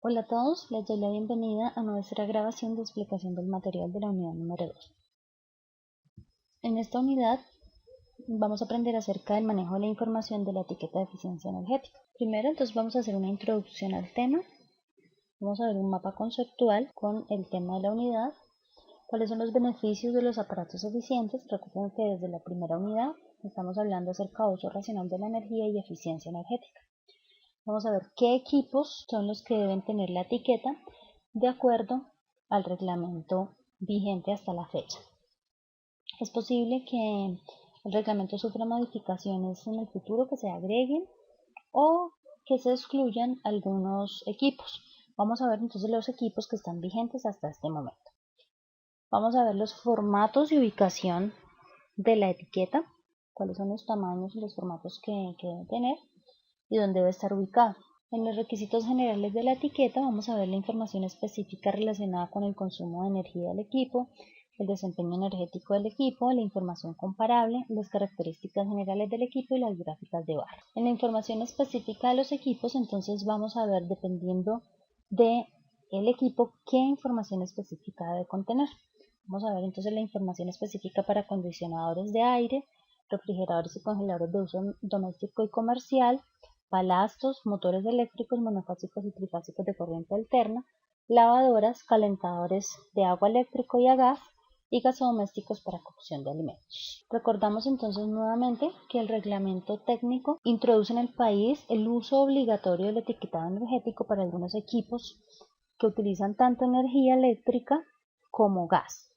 Hola a todos, les doy la bienvenida a nuestra grabación de explicación del material de la unidad número 2. En esta unidad vamos a aprender acerca del manejo de la información de la etiqueta de eficiencia energética. Primero, entonces vamos a hacer una introducción al tema. Vamos a ver un mapa conceptual con el tema de la unidad. ¿Cuáles son los beneficios de los aparatos eficientes? Recuerden que desde la primera unidad estamos hablando acerca de uso racional de la energía y eficiencia energética. Vamos a ver qué equipos son los que deben tener la etiqueta de acuerdo al reglamento vigente hasta la fecha. Es posible que el reglamento sufra modificaciones en el futuro, que se agreguen o que se excluyan algunos equipos. Vamos a ver entonces los equipos que están vigentes hasta este momento. Vamos a ver los formatos y ubicación de la etiqueta, cuáles son los tamaños y los formatos que debe tener y dónde debe estar ubicado. En los requisitos generales de la etiqueta vamos a ver la información específica relacionada con el consumo de energía del equipo, el desempeño energético del equipo, la información comparable, las características generales del equipo y las gráficas de barra. En la información específica de los equipos, entonces vamos a ver, dependiendo del equipo, qué información específica debe contener. Vamos a ver entonces la información específica para acondicionadores de aire, refrigeradores y congeladores de uso doméstico y comercial, balastos, motores eléctricos monofásicos y trifásicos de corriente alterna, lavadoras, calentadores de agua eléctrico y a gas y gasodomésticos para cocción de alimentos. Recordamos entonces nuevamente que el reglamento técnico introduce en el país el uso obligatorio del etiquetado energético para algunos equipos que utilizan tanto energía eléctrica como gas.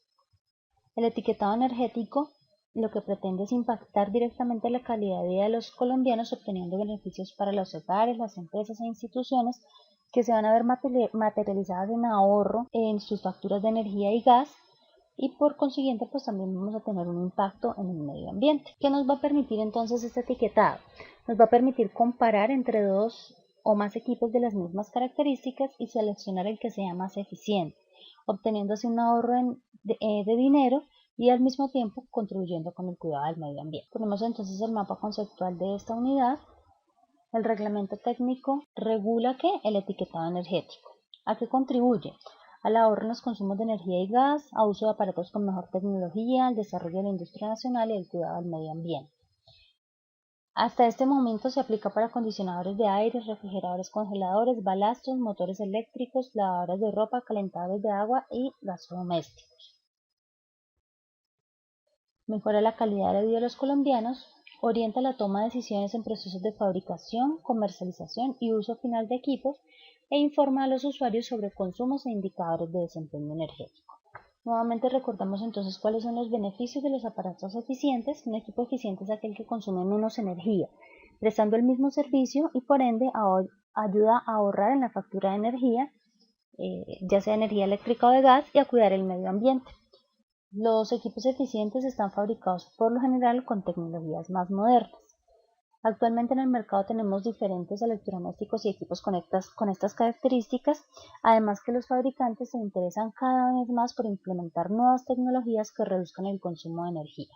El etiquetado energético lo que pretende es impactar directamente la calidad de vida de los colombianos, obteniendo beneficios para los hogares, las empresas e instituciones que se van a ver materializadas en ahorro en sus facturas de energía y gas, y por consiguiente pues también vamos a tener un impacto en el medio ambiente. ¿Qué nos va a permitir entonces este etiquetado? Nos va a permitir comparar entre dos o más equipos de las mismas características y seleccionar el que sea más eficiente, obteniendo así un ahorro de dinero y al mismo tiempo contribuyendo con el cuidado del medio ambiente. Ponemos entonces el mapa conceptual de esta unidad. El reglamento técnico regula que el etiquetado energético. ¿A qué contribuye? Al ahorro en los consumos de energía y gas, a uso de aparatos con mejor tecnología, al desarrollo de la industria nacional y el cuidado del medio ambiente. Hasta este momento se aplica para acondicionadores de aire, refrigeradores, congeladores, balastos, motores eléctricos, lavadoras de ropa, calentadores de agua y gasodomésticos. Mejora la calidad de vida de los colombianos, orienta la toma de decisiones en procesos de fabricación, comercialización y uso final de equipos e informa a los usuarios sobre consumos e indicadores de desempeño energético. Nuevamente recordamos entonces cuáles son los beneficios de los aparatos eficientes. Un equipo eficiente es aquel que consume menos energía, prestando el mismo servicio y por ende ayuda a ahorrar en la factura de energía, ya sea energía eléctrica o de gas, y a cuidar el medio ambiente. Los equipos eficientes están fabricados por lo general con tecnologías más modernas. Actualmente en el mercado tenemos diferentes electrodomésticos y equipos con estas características, además que los fabricantes se interesan cada vez más por implementar nuevas tecnologías que reduzcan el consumo de energía.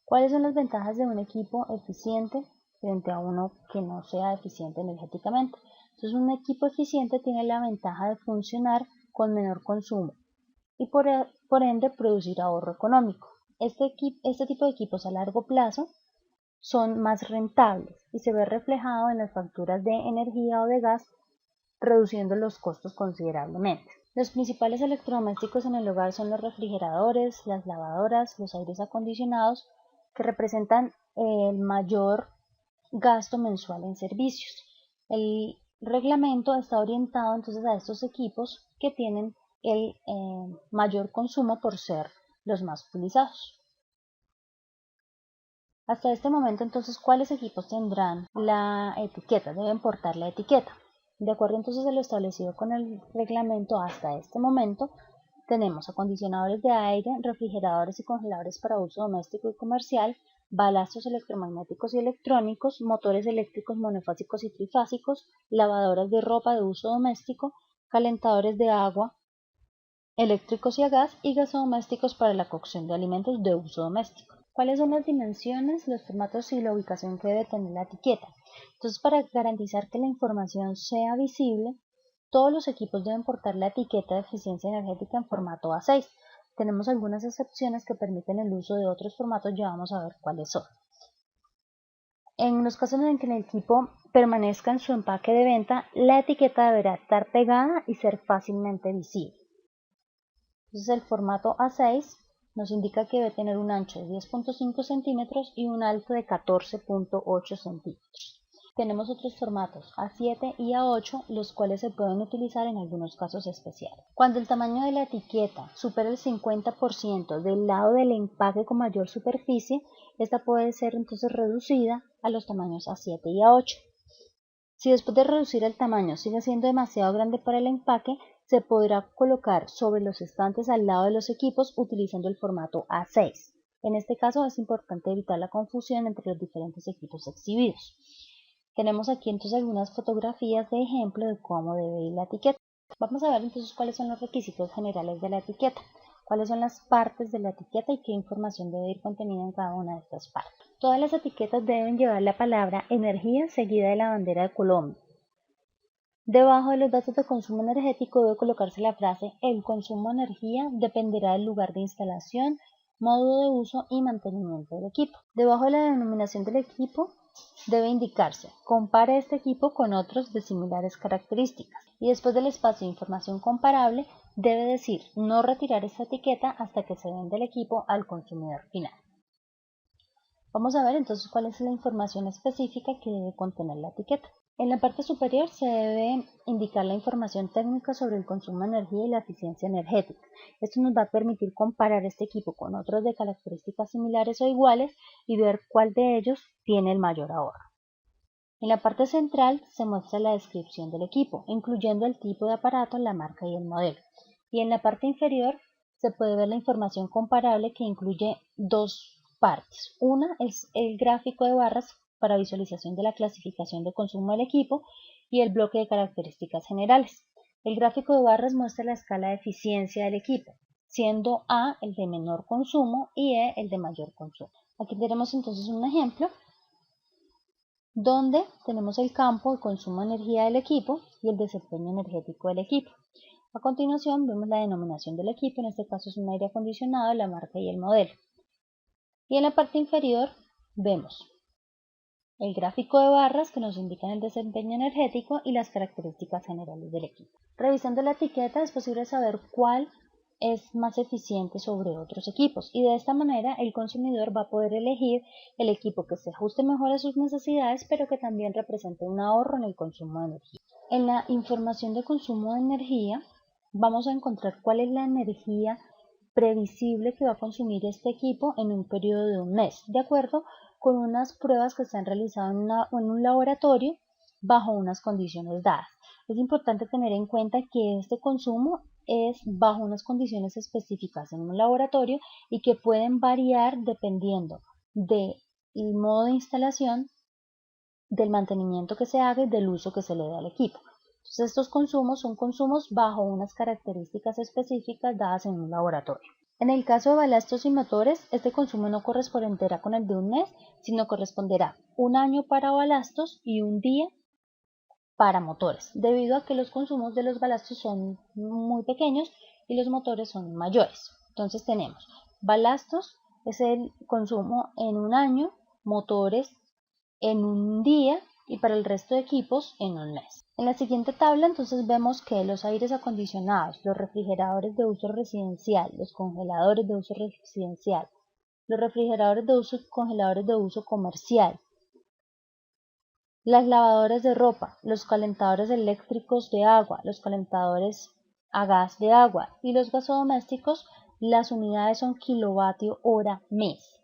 ¿Cuáles son las ventajas de un equipo eficiente frente a uno que no sea eficiente energéticamente? Entonces, un equipo eficiente tiene la ventaja de funcionar con menor consumo y por ende producir ahorro económico. Este tipo de equipos a largo plazo son más rentables y se ve reflejado en las facturas de energía o de gas, reduciendo los costos considerablemente. Los principales electrodomésticos en el hogar son los refrigeradores, las lavadoras, los aires acondicionados, que representan el mayor gasto mensual en servicios. El reglamento está orientado entonces a estos equipos que tienen el mayor consumo por ser los más utilizados. Hasta este momento entonces, ¿cuáles equipos tendrán la etiqueta? Deben portar la etiqueta. De acuerdo entonces a lo establecido con el reglamento hasta este momento, tenemos acondicionadores de aire, refrigeradores y congeladores para uso doméstico y comercial, balastos electromagnéticos y electrónicos, motores eléctricos monofásicos y trifásicos, lavadoras de ropa de uso doméstico, calentadores de agua eléctricos y a gas y gasodomésticos para la cocción de alimentos de uso doméstico. ¿Cuáles son las dimensiones, los formatos y la ubicación que debe tener la etiqueta? Entonces, para garantizar que la información sea visible, todos los equipos deben portar la etiqueta de eficiencia energética en formato A6. Tenemos algunas excepciones que permiten el uso de otros formatos, ya vamos a ver cuáles son. En los casos en que el equipo permanezca en su empaque de venta, la etiqueta deberá estar pegada y ser fácilmente visible. Entonces el formato A6 nos indica que debe tener un ancho de 10.5 centímetros y un alto de 14.8 centímetros. Tenemos otros formatos A7 y A8, los cuales se pueden utilizar en algunos casos especiales. Cuando el tamaño de la etiqueta supera el 50% del lado del empaque con mayor superficie, esta puede ser entonces reducida a los tamaños A7 y A8. Si después de reducir el tamaño sigue siendo demasiado grande para el empaque, se podrá colocar sobre los estantes al lado de los equipos utilizando el formato A6. En este caso es importante evitar la confusión entre los diferentes equipos exhibidos. Tenemos aquí entonces algunas fotografías de ejemplo de cómo debe ir la etiqueta. Vamos a ver entonces cuáles son los requisitos generales de la etiqueta, cuáles son las partes de la etiqueta y qué información debe ir contenida en cada una de estas partes. Todas las etiquetas deben llevar la palabra energía seguida de la bandera de Colombia. Debajo de los datos de consumo energético debe colocarse la frase el consumo de energía dependerá del lugar de instalación, modo de uso y mantenimiento del equipo. Debajo de la denominación del equipo debe indicarse, compare este equipo con otros de similares características. Y después del espacio de información comparable, debe decir no retirar esta etiqueta hasta que se venda el equipo al consumidor final. Vamos a ver entonces cuál es la información específica que debe contener la etiqueta. En la parte superior se debe indicar la información técnica sobre el consumo de energía y la eficiencia energética. Esto nos va a permitir comparar este equipo con otros de características similares o iguales y ver cuál de ellos tiene el mayor ahorro. En la parte central se muestra la descripción del equipo, incluyendo el tipo de aparato, la marca y el modelo. Y en la parte inferior se puede ver la información comparable que incluye dos partes. Una es el gráfico de barras para visualización de la clasificación de consumo del equipo y el bloque de características generales. El gráfico de barras muestra la escala de eficiencia del equipo, siendo A el de menor consumo y E el de mayor consumo. Aquí tenemos entonces un ejemplo donde tenemos el campo de consumo de energía del equipo y el desempeño energético del equipo. A continuación vemos la denominación del equipo, en este caso es un aire acondicionado, la marca y el modelo. Y en la parte inferior vemos el gráfico de barras que nos indican el desempeño energético y las características generales del equipo. Revisando la etiqueta es posible saber cuál es más eficiente sobre otros equipos y de esta manera el consumidor va a poder elegir el equipo que se ajuste mejor a sus necesidades pero que también represente un ahorro en el consumo de energía. En la información de consumo de energía vamos a encontrar cuál es la energía previsible que va a consumir este equipo en un periodo de un mes, de acuerdo con unas pruebas que se han realizado en un laboratorio bajo unas condiciones dadas. Es importante tener en cuenta que este consumo es bajo unas condiciones específicas en un laboratorio y que pueden variar dependiendo del modo de instalación, del mantenimiento que se haga y del uso que se le dé al equipo. Entonces estos consumos son consumos bajo unas características específicas dadas en un laboratorio. En el caso de balastos y motores, este consumo no corresponderá con el de un mes, sino corresponderá un año para balastos y un día para motores, debido a que los consumos de los balastos son muy pequeños y los motores son mayores. Entonces tenemos balastos, es el consumo en un año, motores en un día y para el resto de equipos en un mes. En la siguiente tabla entonces vemos que los aires acondicionados, los refrigeradores de uso residencial, los congeladores de uso residencial, los refrigeradores de uso y congeladores de uso comercial, las lavadoras de ropa, los calentadores eléctricos de agua, los calentadores a gas de agua y los gasodomésticos, las unidades son kilovatio hora mes.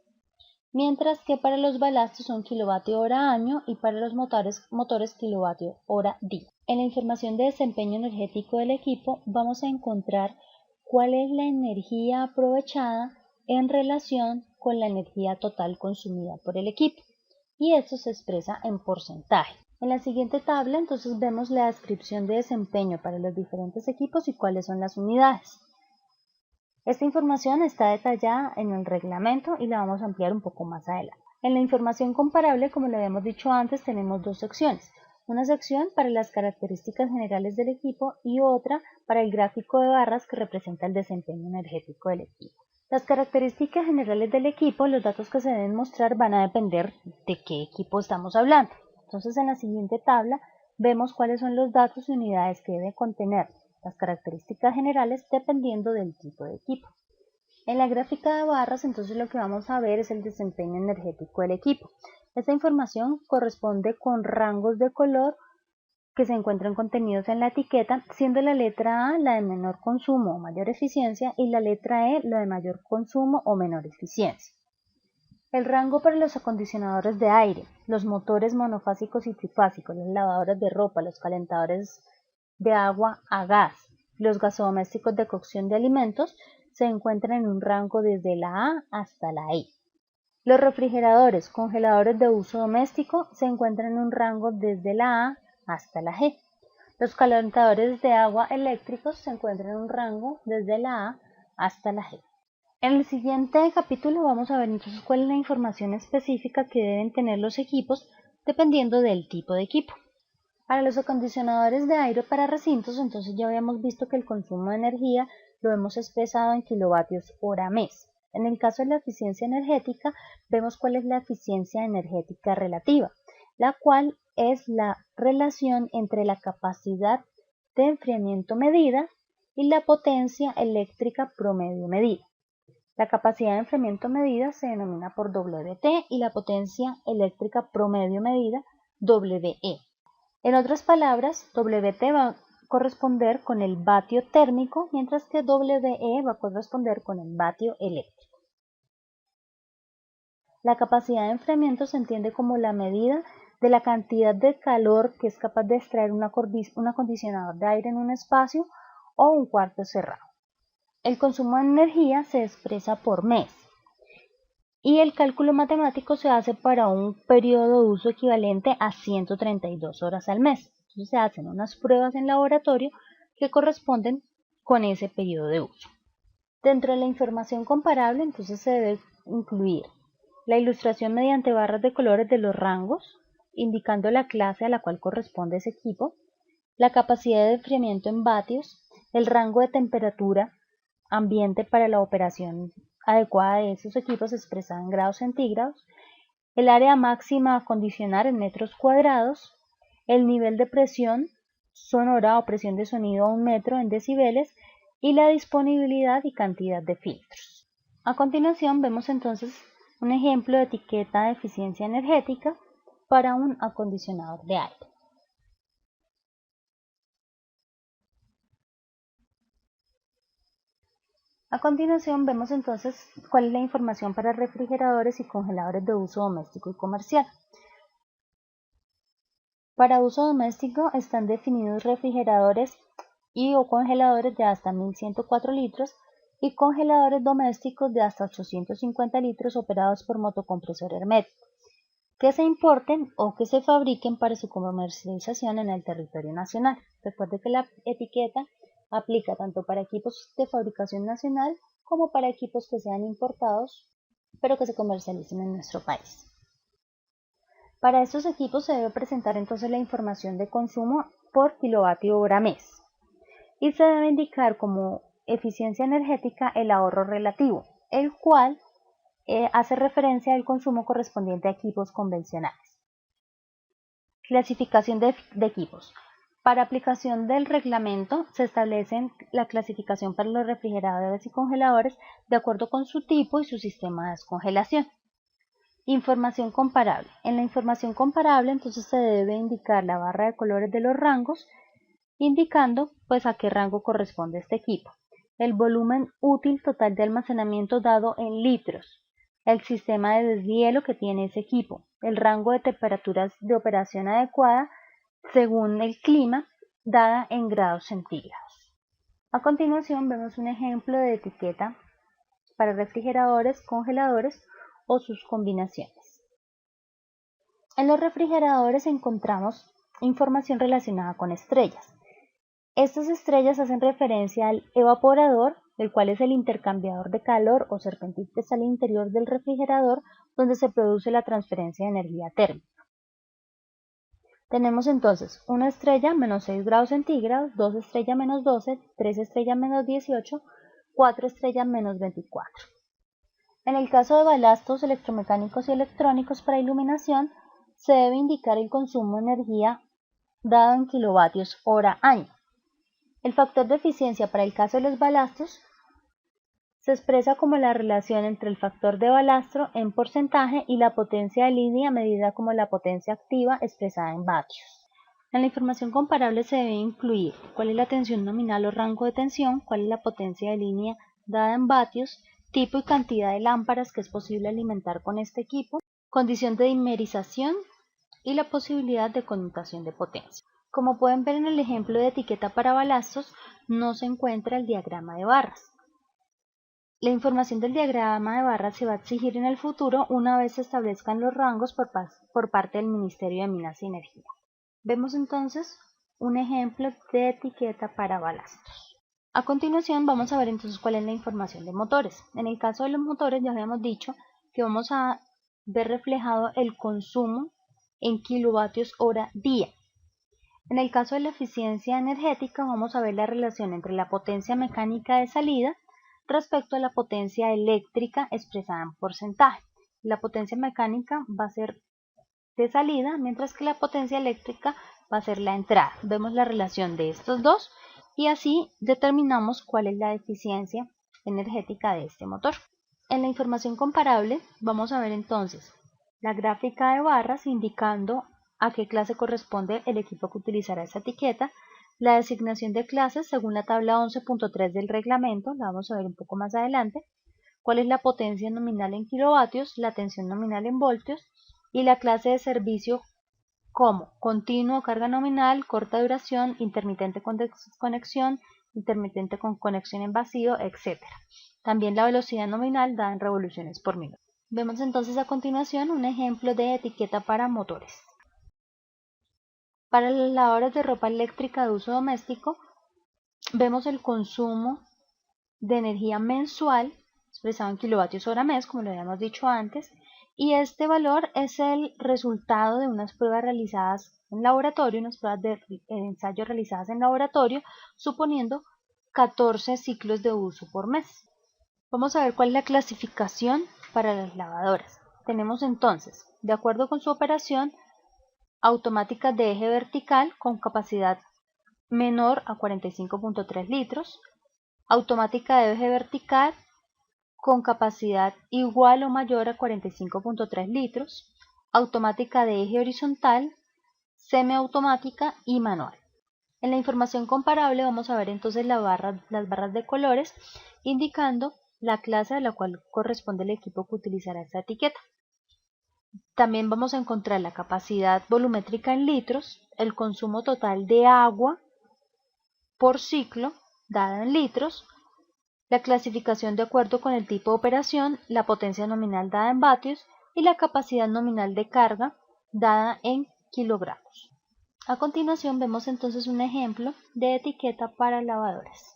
Mientras que para los balastos son kilovatio hora año y para los motores kilovatio hora día. En la información de desempeño energético del equipo vamos a encontrar cuál es la energía aprovechada en relación con la energía total consumida por el equipo y esto se expresa en porcentaje. En la siguiente tabla entonces vemos la descripción de desempeño para los diferentes equipos y cuáles son las unidades. Esta información está detallada en el reglamento y la vamos a ampliar un poco más adelante. En la información comparable, como lo habíamos dicho antes, tenemos dos secciones. Una sección para las características generales del equipo y otra para el gráfico de barras que representa el desempeño energético del equipo. Las características generales del equipo, los datos que se deben mostrar van a depender de qué equipo estamos hablando. Entonces, en la siguiente tabla vemos cuáles son los datos y unidades que debe contener las características generales dependiendo del tipo de equipo. En la gráfica de barras, entonces lo que vamos a ver es el desempeño energético del equipo. Esta información corresponde con rangos de color que se encuentran contenidos en la etiqueta, siendo la letra A la de menor consumo o mayor eficiencia y la letra E la de mayor consumo o menor eficiencia. El rango para los acondicionadores de aire, los motores monofásicos y trifásicos, las lavadoras de ropa, los calentadores de agua a gas, los gasodomésticos de cocción de alimentos, se encuentran en un rango desde la A hasta la E. Los refrigeradores, congeladores de uso doméstico, se encuentran en un rango desde la A hasta la G. Los calentadores de agua eléctricos se encuentran en un rango desde la A hasta la G. En el siguiente capítulo vamos a ver entonces cuál es la información específica que deben tener los equipos dependiendo del tipo de equipo. Para los acondicionadores de aire para recintos, entonces ya habíamos visto que el consumo de energía lo hemos expresado en kilovatios hora mes. En el caso de la eficiencia energética, vemos cuál es la eficiencia energética relativa, la cual es la relación entre la capacidad de enfriamiento medida y la potencia eléctrica promedio medida. La capacidad de enfriamiento medida se denomina por WT y la potencia eléctrica promedio medida WE. En otras palabras, WT va a corresponder con el vatio térmico, mientras que WE va a corresponder con el vatio eléctrico. La capacidad de enfriamiento se entiende como la medida de la cantidad de calor que es capaz de extraer un acondicionador de aire en un espacio o un cuarto cerrado. El consumo de energía se expresa por mes y el cálculo matemático se hace para un periodo de uso equivalente a 132 horas al mes. Entonces se hacen unas pruebas en laboratorio que corresponden con ese periodo de uso. Dentro de la información comparable, entonces se debe incluir la ilustración mediante barras de colores de los rangos, indicando la clase a la cual corresponde ese equipo, la capacidad de enfriamiento en vatios, el rango de temperatura ambiente para la operación adecuada de esos equipos expresada en grados centígrados, el área máxima a acondicionar en metros cuadrados, el nivel de presión sonora o presión de sonido a 1 metro en decibeles y la disponibilidad y cantidad de filtros. A continuación vemos entonces un ejemplo de etiqueta de eficiencia energética para un acondicionador de aire. A continuación vemos entonces cuál es la información para refrigeradores y congeladores de uso doméstico y comercial. Para uso doméstico están definidos refrigeradores y o congeladores de hasta 1104 litros y congeladores domésticos de hasta 850 litros operados por motocompresor hermético, que se importen o que se fabriquen para su comercialización en el territorio nacional. Recuerde que la etiqueta aplica tanto para equipos de fabricación nacional como para equipos que sean importados pero que se comercialicen en nuestro país. Para estos equipos se debe presentar entonces la información de consumo por kilovatio hora mes y se debe indicar como eficiencia energética el ahorro relativo, el cual hace referencia al consumo correspondiente a equipos convencionales. Clasificación de equipos. Para aplicación del reglamento se establece la clasificación para los refrigeradores y congeladores de acuerdo con su tipo y su sistema de descongelación. Información comparable. En la información comparable entonces se debe indicar la barra de colores de los rangos, indicando pues a qué rango corresponde este equipo. El volumen útil total de almacenamiento dado en litros. El sistema de deshielo que tiene ese equipo. El rango de temperaturas de operación adecuada según el clima, dada en grados centígrados. A continuación vemos un ejemplo de etiqueta para refrigeradores, congeladores o sus combinaciones. En los refrigeradores encontramos información relacionada con estrellas. Estas estrellas hacen referencia al evaporador el cual es el intercambiador de calor o serpentina que está al interior del refrigerador donde se produce la transferencia de energía térmica. Tenemos entonces una estrella menos 6 grados centígrados, 2 estrellas menos 12, 3 estrellas menos 18, 4 estrellas menos 24. En el caso de balastos electromecánicos y electrónicos para iluminación, se debe indicar el consumo de energía dado en kilovatios hora año. El factor de eficiencia para el caso de los balastos se expresa como la relación entre el factor de balastro en porcentaje y la potencia de línea medida como la potencia activa expresada en vatios. En la información comparable se debe incluir cuál es la tensión nominal o rango de tensión, cuál es la potencia de línea dada en vatios, tipo y cantidad de lámparas que es posible alimentar con este equipo, condición de dimerización y la posibilidad de conmutación de potencia. Como pueden ver en el ejemplo de etiqueta para balastos, no se encuentra el diagrama de barras. La información del diagrama de barras se va a exigir en el futuro una vez se establezcan los rangos por parte del Ministerio de Minas y Energía. Vemos entonces un ejemplo de etiqueta para balastos. A continuación vamos a ver entonces cuál es la información de motores. En el caso de los motores ya habíamos dicho que vamos a ver reflejado el consumo en kilovatios hora día. En el caso de la eficiencia energética vamos a ver la relación entre la potencia mecánica de salida respecto a la potencia eléctrica expresada en porcentaje. La potencia mecánica va a ser de salida, mientras que la potencia eléctrica va a ser la entrada. Vemos la relación de estos dos y así determinamos cuál es la eficiencia energética de este motor. En la información comparable vamos a ver entonces la gráfica de barras indicando a qué clase corresponde el equipo que utilizará esa etiqueta, la designación de clases según la tabla 11.3 del reglamento, la vamos a ver un poco más adelante, cuál es la potencia nominal en kilovatios, la tensión nominal en voltios y la clase de servicio como continuo, carga nominal, corta duración, intermitente con desconexión, intermitente con conexión en vacío, etc. También la velocidad nominal dada en revoluciones por minuto. Vemos entonces a continuación un ejemplo de etiqueta para motores. Para las lavadoras de ropa eléctrica de uso doméstico, vemos el consumo de energía mensual, expresado en kilovatios hora mes, como lo habíamos dicho antes, y este valor es el resultado de unas pruebas realizadas en laboratorio, unas pruebas de ensayo realizadas en laboratorio, suponiendo 14 ciclos de uso por mes. Vamos a ver cuál es la clasificación para las lavadoras. Tenemos entonces, de acuerdo con su operación, automáticas de eje vertical con capacidad menor a 45.3 litros, automática de eje vertical con capacidad igual o mayor a 45.3 litros, automática de eje horizontal, semiautomática y manual. En la información comparable vamos a ver entonces las barras de colores indicando la clase a la cual corresponde el equipo que utilizará esta etiqueta. También vamos a encontrar la capacidad volumétrica en litros, el consumo total de agua por ciclo dada en litros, la clasificación de acuerdo con el tipo de operación, la potencia nominal dada en vatios y la capacidad nominal de carga dada en kilogramos. A continuación vemos entonces un ejemplo de etiqueta para lavadoras.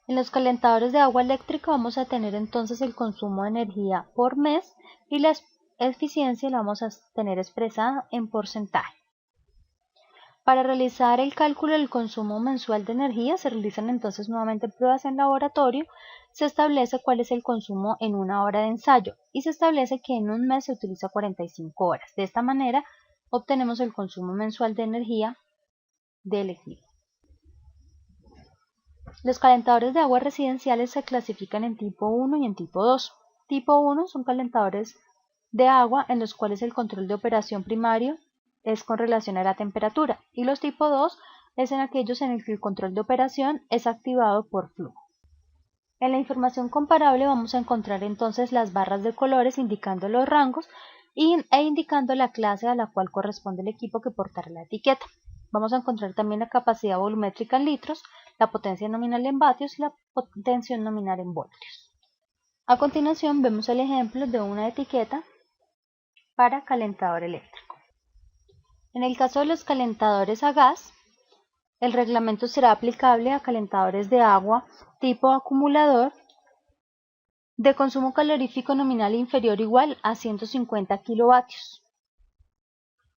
En los calentadores de agua eléctrica vamos a tener entonces el consumo de energía por mes y la eficiencia la vamos a tener expresada en porcentaje. Para realizar el cálculo del consumo mensual de energía se realizan entonces nuevamente pruebas en laboratorio, se establece cuál es el consumo en una hora de ensayo y se establece que en un mes se utiliza 45 horas. De esta manera obtenemos el consumo mensual de energía del equipo. Los calentadores de agua residenciales se clasifican en tipo 1 y en tipo 2. Tipo 1 son calentadores de agua en los cuales el control de operación primario es con relación a la temperatura y los tipo 2 es en aquellos en el que el control de operación es activado por flujo. En la información comparable vamos a encontrar entonces las barras de colores indicando los rangos e indicando la clase a la cual corresponde el equipo que portará la etiqueta. Vamos a encontrar también la capacidad volumétrica en litros, la potencia nominal en vatios y la tensión nominal en voltios. A continuación vemos el ejemplo de una etiqueta para calentador eléctrico. En el caso de los calentadores a gas, El reglamento será aplicable a calentadores de agua tipo acumulador de consumo calorífico nominal inferior o igual a 150 kilovatios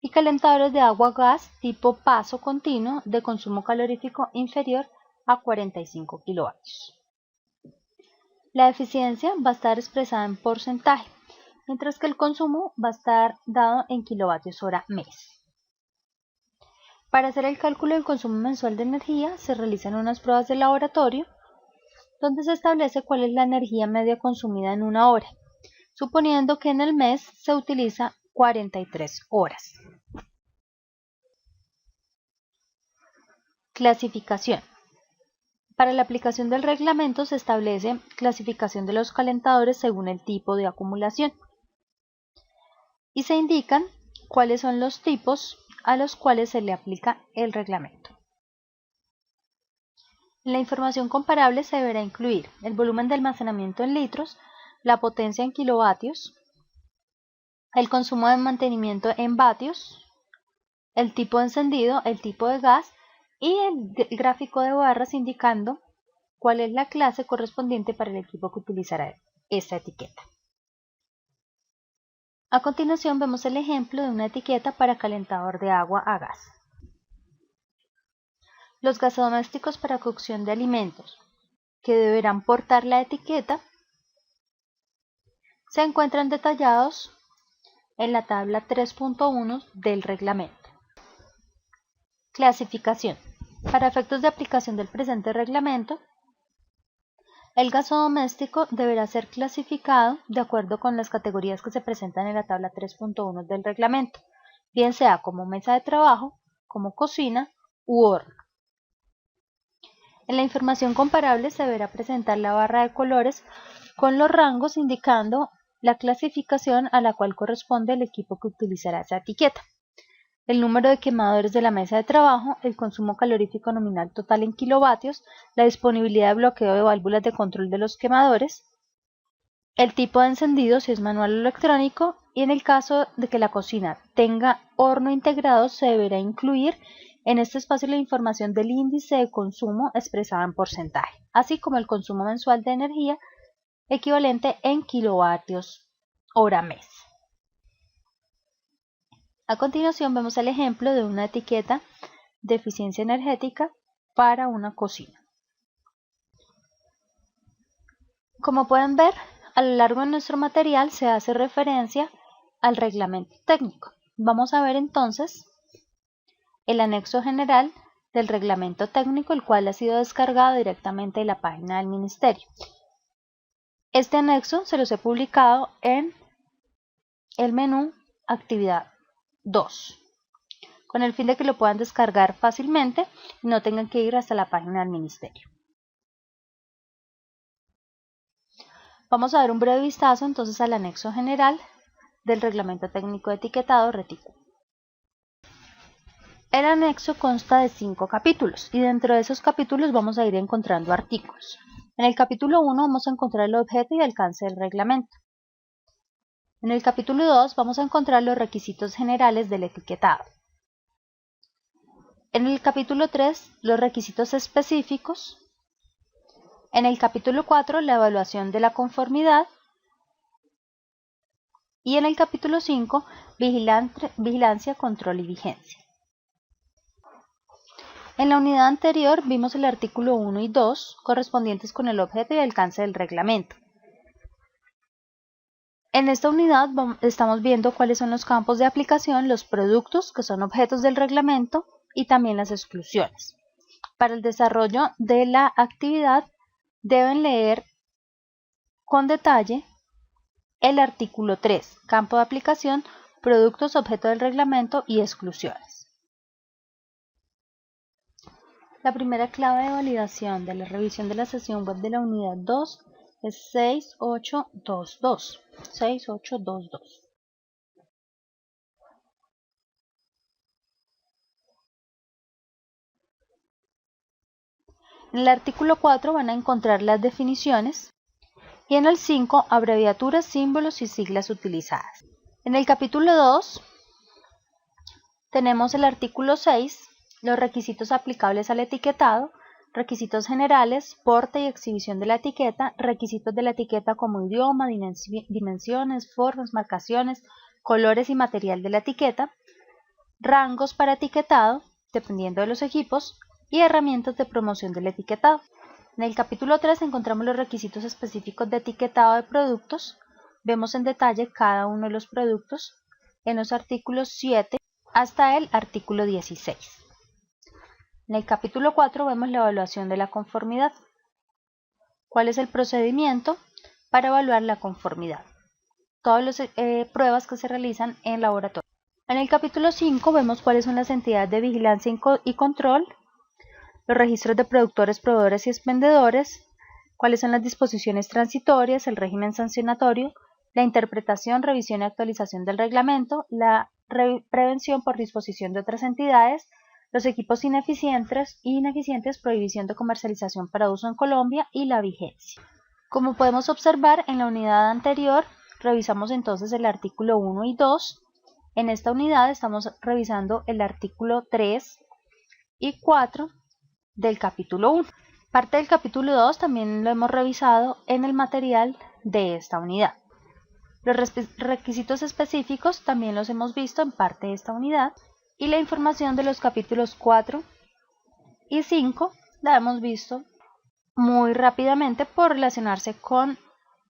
y calentadores de agua-gas tipo paso continuo de consumo calorífico inferior a 45 kilovatios. La eficiencia va a estar expresada en porcentaje, mientras que el consumo va a estar dado en kilovatios hora mes. Para hacer el cálculo del consumo mensual de energía se realizan unas pruebas de laboratorio donde se establece cuál es la energía media consumida en una hora, suponiendo que en el mes se utiliza 43 horas. Clasificación. Para la aplicación del reglamento se establece clasificación de los calentadores según el tipo de acumulación y se indican cuáles son los tipos a los cuales se le aplica el reglamento. En la información comparable se deberá incluir el volumen de almacenamiento en litros, la potencia en kilovatios, el consumo de mantenimiento en vatios, el tipo de encendido, el tipo de gas y el gráfico de barras indicando cuál es la clase correspondiente para el equipo que utilizará esta etiqueta. A continuación vemos el ejemplo de una etiqueta para calentador de agua a gas. Los gasodomésticos para cocción de alimentos que deberán portar la etiqueta se encuentran detallados en la tabla 3.1 del reglamento. Clasificación. Para efectos de aplicación del presente reglamento, el gasodoméstico deberá ser clasificado de acuerdo con las categorías que se presentan en la tabla 3.1 del reglamento, bien sea como mesa de trabajo, como cocina u horno. En la información comparable se deberá presentar la barra de colores con los rangos indicando la clasificación a la cual corresponde el equipo que utilizará esa etiqueta. El número de quemadores de la mesa de trabajo, el consumo calorífico nominal total en kilovatios, la disponibilidad de bloqueo de válvulas de control de los quemadores, el tipo de encendido si es manual o electrónico y en el caso de que la cocina tenga horno integrado se deberá incluir en este espacio la información del índice de consumo expresada en porcentaje, así como el consumo mensual de energía equivalente en kilovatios hora mes. A continuación vemos el ejemplo de una etiqueta de eficiencia energética para una cocina. Como pueden ver, a lo largo de nuestro material se hace referencia al reglamento técnico. Vamos a ver entonces el anexo general del reglamento técnico, el cual ha sido descargado directamente de la página del Ministerio. Este anexo se los he publicado en el menú Actividad 2, con el fin de que lo puedan descargar fácilmente y no tengan que ir hasta la página del Ministerio. Vamos a dar un breve vistazo entonces al anexo general del Reglamento Técnico de Etiquetado Retículo. El anexo consta de 5 capítulos y dentro de esos capítulos vamos a ir encontrando artículos. En el capítulo 1 vamos a encontrar el objeto y alcance del reglamento. En el capítulo 2 vamos a encontrar los requisitos generales del etiquetado. En el capítulo 3 los requisitos específicos. En el capítulo 4 la evaluación de la conformidad. Y en el capítulo 5 vigilancia, control y vigencia. En la unidad anterior vimos el artículo 1 y 2 correspondientes con el objeto y alcance del reglamento. En esta unidad estamos viendo cuáles son los campos de aplicación, los productos que son objetos del reglamento y también las exclusiones. Para el desarrollo de la actividad deben leer con detalle el artículo 3, campo de aplicación, productos objeto del reglamento y exclusiones. La primera clave de validación de la revisión de la sesión web de la unidad 2 es 6822. 6822. En el artículo 4 van a encontrar las definiciones y en el 5 abreviaturas, símbolos y siglas utilizadas. En el capítulo 2 tenemos el artículo 6 los requisitos aplicables al etiquetado, requisitos generales, porte y exhibición de la etiqueta, requisitos de la etiqueta como idioma, dimensiones, formas, marcaciones, colores y material de la etiqueta, rangos para etiquetado, dependiendo de los equipos, y herramientas de promoción del etiquetado. En el capítulo 3 encontramos los requisitos específicos de etiquetado de productos. Vemos en detalle cada uno de los productos en los artículos 7 hasta el artículo 16. En el capítulo 4 vemos la evaluación de la conformidad. ¿Cuál es el procedimiento para evaluar la conformidad? Todas las pruebas que se realizan en laboratorio. En el capítulo 5 vemos cuáles son las entidades de vigilancia y control, los registros de productores, proveedores y expendedores, cuáles son las disposiciones transitorias, el régimen sancionatorio, la interpretación, revisión y actualización del reglamento, la prevención por disposición de otras entidades, los equipos ineficientes, prohibición de comercialización para uso en Colombia y la vigencia. Como podemos observar en la unidad anterior, revisamos entonces el artículo 1 y 2. En esta unidad estamos revisando el artículo 3 y 4 del capítulo 1. Parte del capítulo 2 también lo hemos revisado en el material de esta unidad. Los requisitos específicos también los hemos visto en parte de esta unidad y la información de los capítulos 4 y 5 la hemos visto muy rápidamente por relacionarse con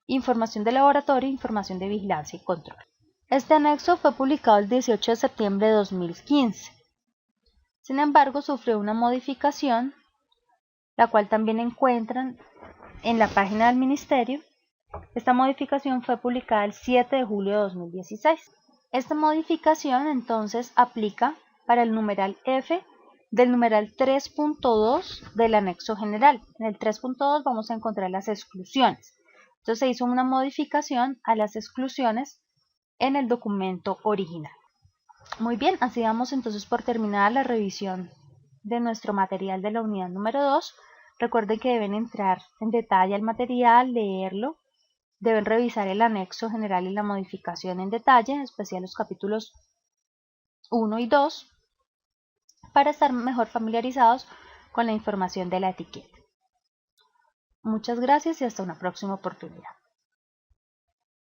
información de laboratorio, información de vigilancia y control. Este anexo fue publicado el 18 de septiembre de 2015. Sin embargo, sufrió una modificación, la cual también encuentran en la página del Ministerio. Esta modificación fue publicada el 7 de julio de 2016. Esta modificación entonces aplica para el numeral F del numeral 3.2 del anexo general. En el 3.2 vamos a encontrar las exclusiones. Entonces se hizo una modificación a las exclusiones en el documento original. Muy bien, así damos entonces por terminada la revisión de nuestro material de la unidad número 2. Recuerden que deben entrar en detalle al material, leerlo, deben revisar el anexo general y la modificación en detalle, en especial los capítulos 1 y 2, para estar mejor familiarizados con la información de la etiqueta. Muchas gracias y hasta una próxima oportunidad.